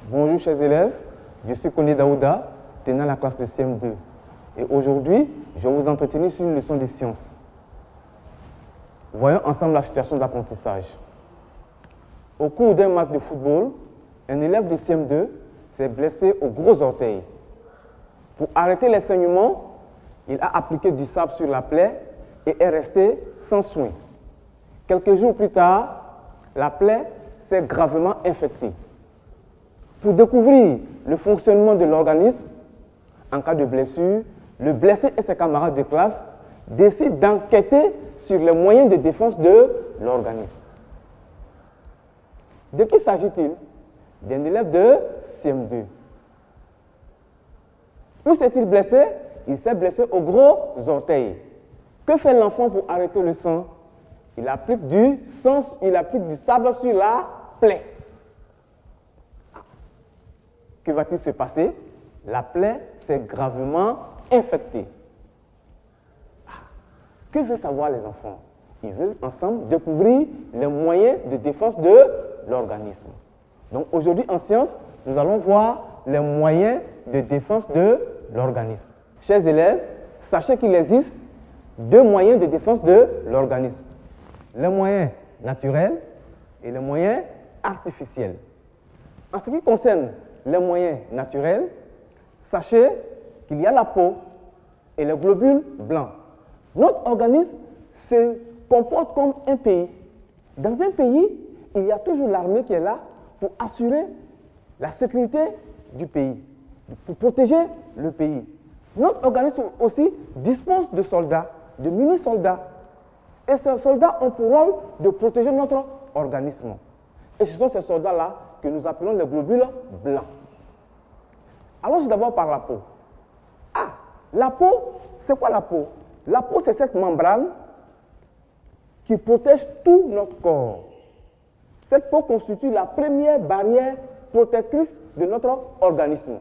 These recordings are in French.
Bonjour chers élèves, je suis Koné Daouda, tenant la classe de CM2. Et aujourd'hui, je vais vous entretenir sur une leçon de sciences. Voyons ensemble la situation d'apprentissage. Au cours d'un match de football, un élève de CM2 s'est blessé au gros orteil. Pour arrêter les saignements, il a appliqué du sable sur la plaie et est resté sans soin. Quelques jours plus tard, la plaie s'est gravement infectée. Pour découvrir le fonctionnement de l'organisme, en cas de blessure, le blessé et ses camarades de classe décident d'enquêter sur les moyens de défense de l'organisme. De qui s'agit-il? D'un élève de CM2. Où s'est-il blessé? Il s'est blessé au gros orteil. Que fait l'enfant pour arrêter le sang? Il applique du sable sur la plaie. Que va-t-il se passer? La plaie s'est gravement infectée. Que veulent savoir les enfants? Ils veulent ensemble découvrir les moyens de défense de l'organisme. Donc aujourd'hui en sciences, nous allons voir les moyens de défense de l'organisme. Chers élèves, sachez qu'il existe deux moyens de défense de l'organisme. Les moyens naturels et les moyens artificiels. En ce qui concerne les moyens naturels, sachez qu'il y a la peau et les globules blancs. Notre organisme se comporte comme un pays. Dans un pays, il y a toujours l'armée qui est là pour assurer la sécurité du pays, pour protéger le pays. Notre organisme aussi dispose de soldats, de mini-soldats. Et ces soldats ont pour rôle de protéger notre organisme. Et ce sont ces soldats-là que nous appelons les globules blancs. Allons d'abord par la peau. La peau, c'est quoi la peau? La peau, c'est cette membrane qui protège tout notre corps. Cette peau constitue la première barrière protectrice de notre organisme.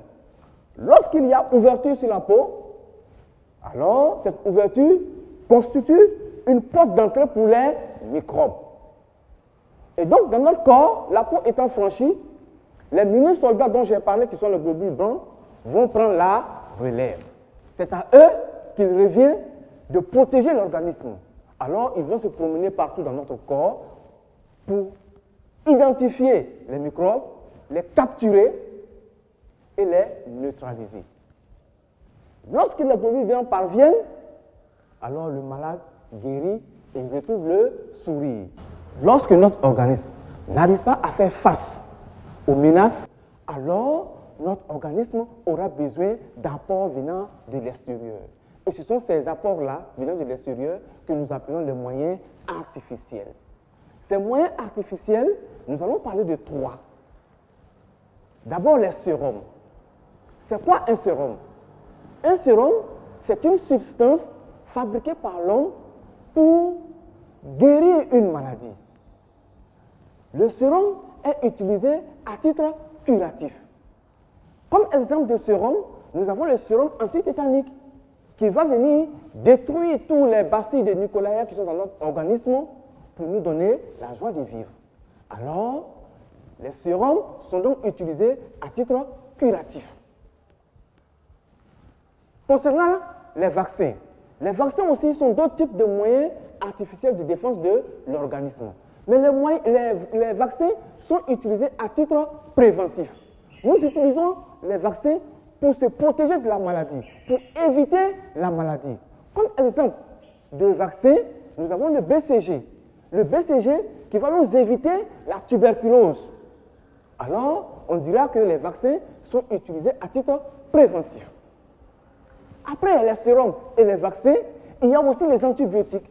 Lorsqu'il y a ouverture sur la peau, alors cette ouverture constitue une porte d'entrée pour les microbes. Et donc, dans notre corps, la peau étant franchie, les mini-soldats dont j'ai parlé, qui sont les globules blancs, vont prendre la relève. C'est à eux qu'il revient de protéger l'organisme. Alors, ils vont se promener partout dans notre corps pour identifier les microbes, les capturer et les neutraliser. Lorsque les globules blancs parviennent, alors le malade guérit et il retrouve le sourire. Lorsque notre organisme n'arrive pas à faire face aux menaces, alors notre organisme aura besoin d'apports venant de l'extérieur. Et ce sont ces apports-là, venant de l'extérieur, que nous appelons les moyens artificiels. Ces moyens artificiels, nous allons parler de trois. D'abord, les sérums. C'est quoi un sérum? Un sérum, c'est une substance fabriquée par l'homme pour guérir une maladie. Le sérum est utilisé à titre curatif. Comme exemple de sérum, nous avons le sérum antitétanique qui va venir détruire tous les bacilles de Nicolas qui sont dans notre organisme pour nous donner la joie de vivre. Alors, les sérums sont donc utilisés à titre curatif. Concernant les vaccins aussi sont d'autres types de moyens artificiels de défense de l'organisme. Mais les vaccins sont utilisés à titre préventif. Nous utilisons les vaccins pour se protéger de la maladie, pour éviter la maladie. Comme exemple de vaccin, nous avons le BCG. Le BCG qui va nous éviter la tuberculose. Alors, on dira que les vaccins sont utilisés à titre préventif. Après les sérums et les vaccins, il y a aussi les antibiotiques.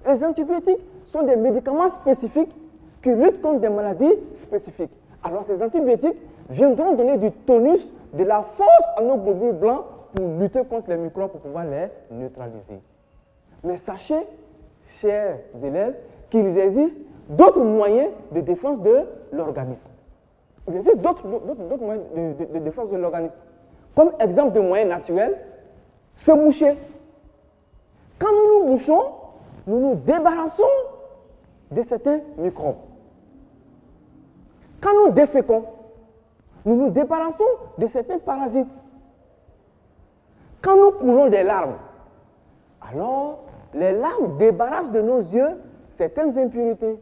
Les antibiotiques sont des médicaments spécifiques qui luttent contre des maladies spécifiques. Alors ces antibiotiques viendront donner du tonus, de la force à nos globules blancs pour lutter contre les microbes, pour pouvoir les neutraliser. Mais sachez, chers élèves, qu'il existe d'autres moyens de défense de l'organisme. Il existe d'autres moyens de défense de l'organisme. Comme exemple de moyens naturels, se moucher. Quand nous nous mouchons, nous nous débarrassons de certains microbes. Quand nous déféquons, Nous nous débarrassons de certains parasites. Quand nous coulons des larmes, alors les larmes débarrassent de nos yeux certaines impuretés,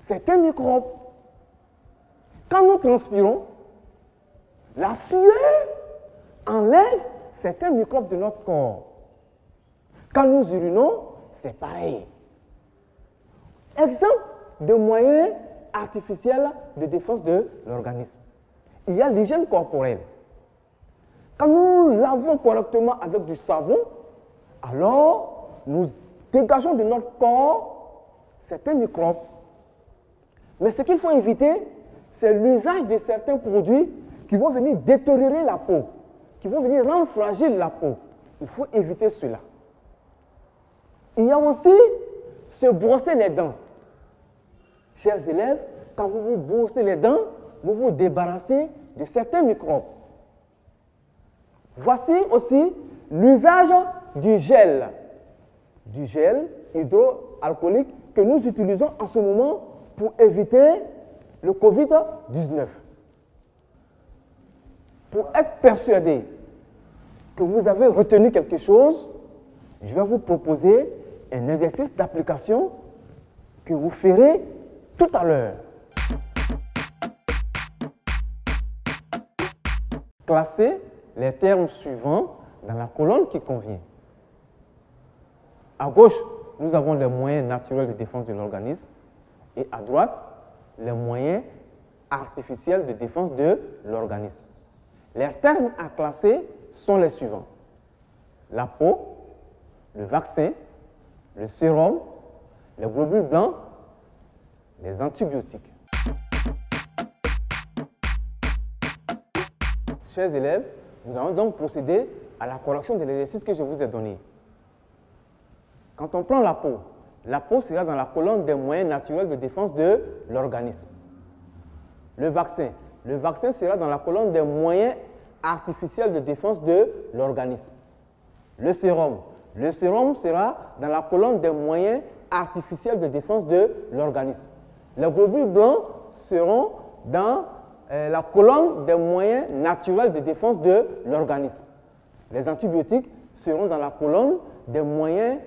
certains microbes. Quand nous transpirons, la sueur enlève certains microbes de notre corps. Quand nous urinons, c'est pareil. Exemple de moyens artificiels de défense de l'organisme. Il y a l'hygiène corporelle. Quand nous lavons correctement avec du savon, alors nous dégageons de notre corps certains microbes. Mais ce qu'il faut éviter, c'est l'usage de certains produits qui vont venir détériorer la peau, qui vont venir rendre fragile la peau. Il faut éviter cela. Il y a aussi se brosser les dents. Chers élèves, quand vous vous brossez les dents, vous vous débarrassez de certains microbes. Voici aussi l'usage du gel hydroalcoolique que nous utilisons en ce moment pour éviter le Covid-19. Pour être persuadé que vous avez retenu quelque chose, je vais vous proposer un exercice d'application que vous ferez tout à l'heure. Classez les termes suivants dans la colonne qui convient. À gauche, nous avons les moyens naturels de défense de l'organisme et à droite, les moyens artificiels de défense de l'organisme. Les termes à classer sont les suivants. La peau, le vaccin, le sérum, les globules blancs, les antibiotiques. Chers élèves, nous allons donc procéder à la correction de l'exercice que je vous ai donné. Quand on prend la peau sera dans la colonne des moyens naturels de défense de l'organisme. Le vaccin sera dans la colonne des moyens artificiels de défense de l'organisme. Le sérum sera dans la colonne des moyens artificiels de défense de l'organisme. Les globules blancs seront dans la colonne des moyens naturels de défense de l'organisme. Les antibiotiques seront dans la colonne des moyens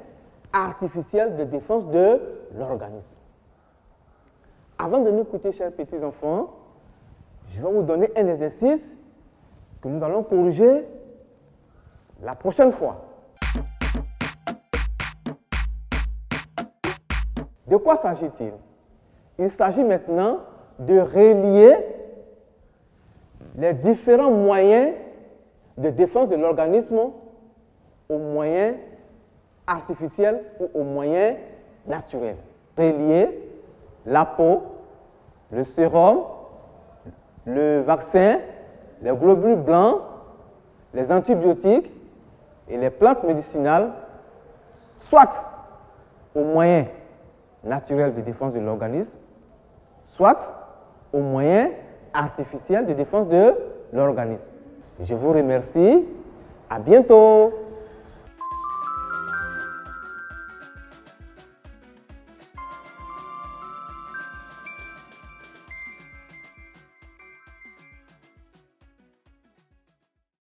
artificiels de défense de l'organisme. Avant de nous quitter, chers petits enfants, je vais vous donner un exercice que nous allons corriger la prochaine fois. De quoi s'agit-il? Il s'agit maintenant de relier les différents moyens de défense de l'organisme aux moyens artificiels ou aux moyens naturels. Relier la peau, le sérum, le vaccin, les globules blancs, les antibiotiques et les plantes médicinales, soit aux moyens naturels de défense de l'organisme, soit aux moyens artificiels de défense de l'organisme. Je vous remercie. À bientôt.